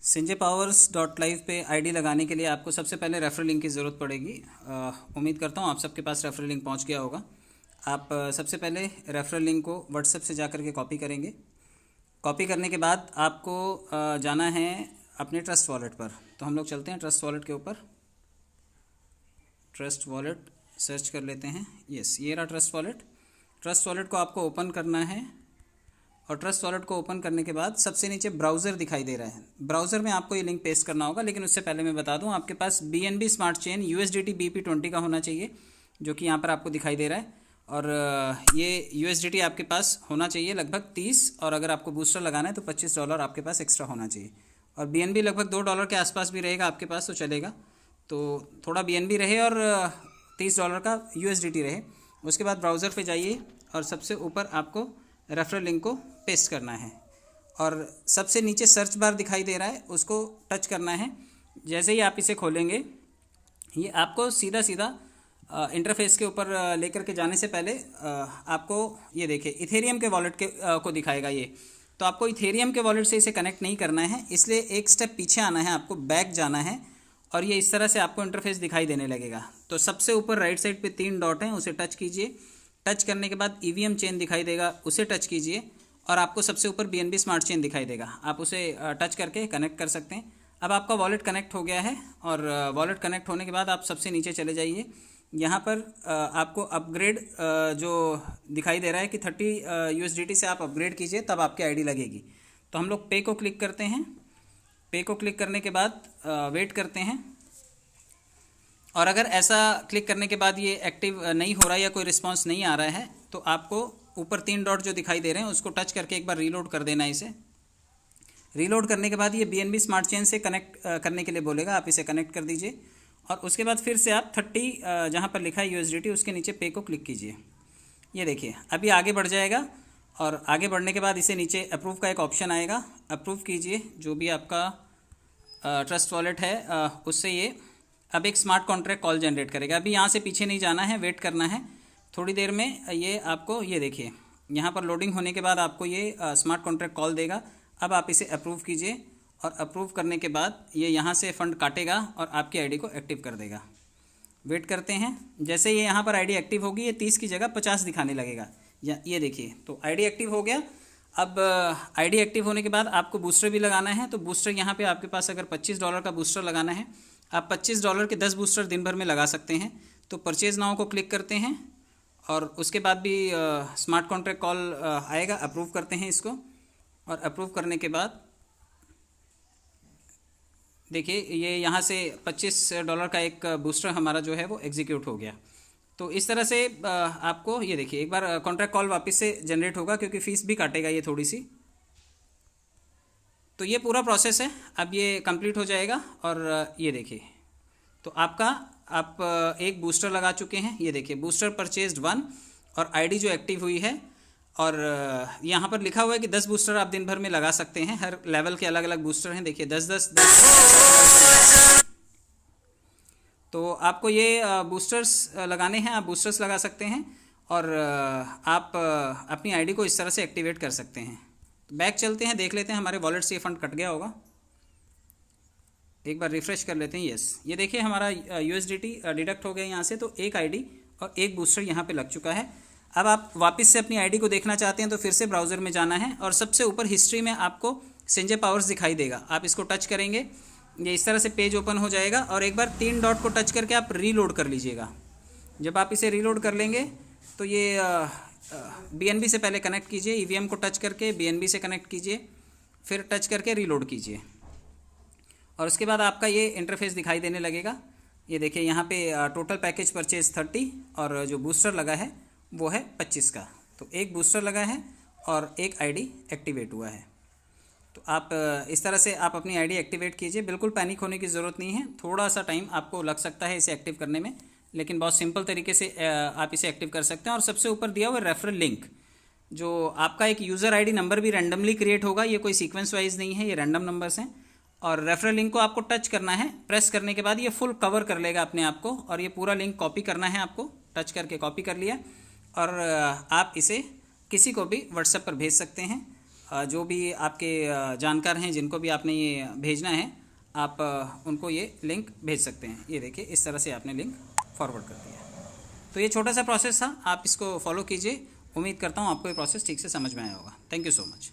संजयpowerslive पे आईडी लगाने के लिए आपको सबसे पहले रेफरल लिंक की ज़रूरत पड़ेगी। उम्मीद करता हूँ आप सबके पास रेफरल लिंक पहुँच गया होगा। आप सबसे पहले रेफरल लिंक को व्हाट्सएप से जाकर के कॉपी करेंगे। कॉपी करने के बाद आपको जाना है अपने ट्रस्ट वॉलेट पर। तो हम लोग चलते हैं ट्रस्ट वॉलेट के ऊपर। ट्रस्ट वॉलेट सर्च कर लेते हैं। यस, ये रहा ट्रस्ट वॉलेट। ट्रस्ट वॉलेट को आपको ओपन करना है और ट्रस्ट वॉलेट को ओपन करने के बाद सबसे नीचे ब्राउज़र दिखाई दे रहा है। ब्राउज़र में आपको ये लिंक पेस्ट करना होगा, लेकिन उससे पहले मैं बता दूं आपके पास BNB smart chain USDT BP20 का होना चाहिए, जो कि यहाँ पर आपको दिखाई दे रहा है। और ये USDT आपके पास होना चाहिए लगभग 30, और अगर आपको बूस्टर लगाना है तो $25 आपके पास एक्स्ट्रा होना चाहिए। और BNB लगभग $2 के आसपास भी रहेगा आपके पास तो चलेगा। तो थोड़ा BNB रहे और $30 का USDT रहे। उसके बाद ब्राउज़र पे जाइए और सबसे ऊपर आपको रेफरल लिंक को पेस्ट करना है और सबसे नीचे सर्च बार दिखाई दे रहा है, उसको टच करना है। जैसे ही आप इसे खोलेंगे ये आपको सीधा सीधा इंटरफेस के ऊपर लेकर के जाने से पहले आपको ये देखिए इथेरियम के वॉलेट को दिखाएगा ये। तो आपको इथेरियम के वॉलेट से इसे कनेक्ट नहीं करना है, इसलिए एक स्टेप पीछे आना है, आपको बैक जाना है और ये इस तरह से आपको इंटरफेस दिखाई देने लगेगा। तो सबसे ऊपर राइट साइड पे 3 डॉट हैं, उसे टच कीजिए। टच करने के बाद EVM चेन दिखाई देगा, उसे टच कीजिए और आपको सबसे ऊपर BNB स्मार्ट चेन दिखाई देगा। आप उसे टच करके कनेक्ट कर सकते हैं। अब आपका वॉलेट कनेक्ट हो गया है और वॉलेट कनेक्ट होने के बाद आप सबसे नीचे चले जाइए। यहाँ पर आपको अपग्रेड जो दिखाई दे रहा है कि 30 USDT से आप अपग्रेड कीजिए, तब आपकी आईडी लगेगी। तो हम लोग पे को क्लिक करते हैं। पे को क्लिक करने के बाद वेट करते हैं, और अगर ऐसा क्लिक करने के बाद ये एक्टिव नहीं हो रहा है या कोई रिस्पांस नहीं आ रहा है तो आपको ऊपर 3 डॉट जो दिखाई दे रहे हैं उसको टच करके एक बार रीलोड कर देना है। इसे रीलोड करने के बाद ये BNB स्मार्ट चेन से कनेक्ट करने के लिए बोलेगा, आप इसे कनेक्ट कर दीजिए और उसके बाद फिर से आप 30 जहाँ पर लिखा है USDT उसके नीचे पे को क्लिक कीजिए। ये देखिए अभी आगे बढ़ जाएगा और आगे बढ़ने के बाद इसे नीचे अप्रूव का एक ऑप्शन आएगा, अप्रूव कीजिए। जो भी आपका ट्रस्ट वॉलेट है उससे ये अब एक स्मार्ट कॉन्ट्रैक्ट कॉल जनरेट करेगा। अभी यहाँ से पीछे नहीं जाना है, वेट करना है। थोड़ी देर में ये आपको ये देखिए यहाँ पर लोडिंग होने के बाद आपको ये स्मार्ट कॉन्ट्रैक्ट कॉल देगा। अब आप इसे अप्रूव कीजिए और अप्रूव करने के बाद ये यहाँ से फ़ंड काटेगा और आपकी आईडी को एक्टिव कर देगा। वेट करते हैं। जैसे ये यहाँ पर आईडी एक्टिव होगी ये 30 की जगह 50 दिखाने लगेगा। ये देखिए तो आईडी एक्टिव हो गया। अब आईडी एक्टिव होने के बाद आपको बूस्टर भी लगाना है। तो बूस्टर यहाँ पे आपके पास अगर $25 का बूस्टर लगाना है, आप $25 के 10 बूस्टर दिन भर में लगा सकते हैं। तो परचेज नाउ को क्लिक करते हैं और उसके बाद भी स्मार्ट कॉन्ट्रैक्ट कॉल आएगा, अप्रूव करते हैं इसको। और अप्रूव करने के बाद देखिए ये यहाँ से $25 का एक बूस्टर हमारा जो है वो एग्जीक्यूट हो गया। तो इस तरह से आपको ये देखिए एक बार कॉन्ट्रैक्ट कॉल वापस से जनरेट होगा, क्योंकि फ़ीस भी काटेगा ये थोड़ी सी। तो ये पूरा प्रोसेस है, अब ये कंप्लीट हो जाएगा। और ये देखिए तो आप एक बूस्टर लगा चुके हैं। ये देखिए बूस्टर परचेज्ड 1 और आईडी जो एक्टिव हुई है। और यहाँ पर लिखा हुआ है कि 10 बूस्टर आप दिन भर में लगा सकते हैं। हर लेवल के अलग अलग बूस्टर हैं, देखिए 10-10-10। तो आपको ये बूस्टर्स लगाने हैं, आप बूस्टर्स लगा सकते हैं और आप अपनी आईडी को इस तरह से एक्टिवेट कर सकते हैं। बैक चलते हैं, देख लेते हैं हमारे वॉलेट से ये फंड कट गया होगा। एक बार रिफ़्रेश कर लेते हैं। यस, ये देखिए हमारा USDT डिडक्ट हो गया यहाँ से। तो एक आईडी और एक बूस्टर यहाँ पे लग चुका है। अब आप वापस से अपनी आईडी को देखना चाहते हैं तो फिर से ब्राउज़र में जाना है और सबसे ऊपर हिस्ट्री में आपको संजय पावर्स दिखाई देगा। आप इसको टच करेंगे, ये इस तरह से पेज ओपन हो जाएगा और एक बार 3 डॉट को टच करके आप रीलोड कर लीजिएगा। जब आप इसे रीलोड कर लेंगे तो ये BNB से पहले कनेक्ट कीजिए, EVM को टच करके BNB से कनेक्ट कीजिए, फिर टच करके रीलोड कीजिए और उसके बाद आपका ये इंटरफेस दिखाई देने लगेगा। ये देखिए यहाँ पे टोटल पैकेज परचेज 30 और जो बूस्टर लगा है वो है 25 का। तो एक बूस्टर लगा है और एक आईडी एक्टिवेट हुआ है। तो आप इस तरह से आप अपनी आईडी एक्टिवेट कीजिए। बिल्कुल पैनिक होने की ज़रूरत नहीं है, थोड़ा सा टाइम आपको लग सकता है इसे एक्टिव करने में, लेकिन बहुत सिंपल तरीके से आप इसे एक्टिव कर सकते हैं। और सबसे ऊपर दिया हुआ रेफरल लिंक, जो आपका एक यूज़र आईडी नंबर भी रैंडमली क्रिएट होगा, ये कोई सीक्वेंस वाइज नहीं है, ये रैंडम नंबर्स हैं। और रेफरल लिंक को आपको टच करना है, प्रेस करने के बाद ये फुल कवर कर लेगा अपने आप को। और ये पूरा लिंक कॉपी करना है आपको, टच करके कॉपी कर लिया और आप इसे किसी को भी व्हाट्सएप पर भेज सकते हैं। जो भी आपके जानकार हैं जिनको भी आपने ये भेजना है, आप उनको ये लिंक भेज सकते हैं। ये देखिए इस तरह से आपने लिंक फॉरवर्ड कर दिया। तो ये छोटा सा प्रोसेस था, आप इसको फॉलो कीजिए। उम्मीद करता हूँ आपको ये प्रोसेस ठीक से समझ में आया होगा। Thank you so much.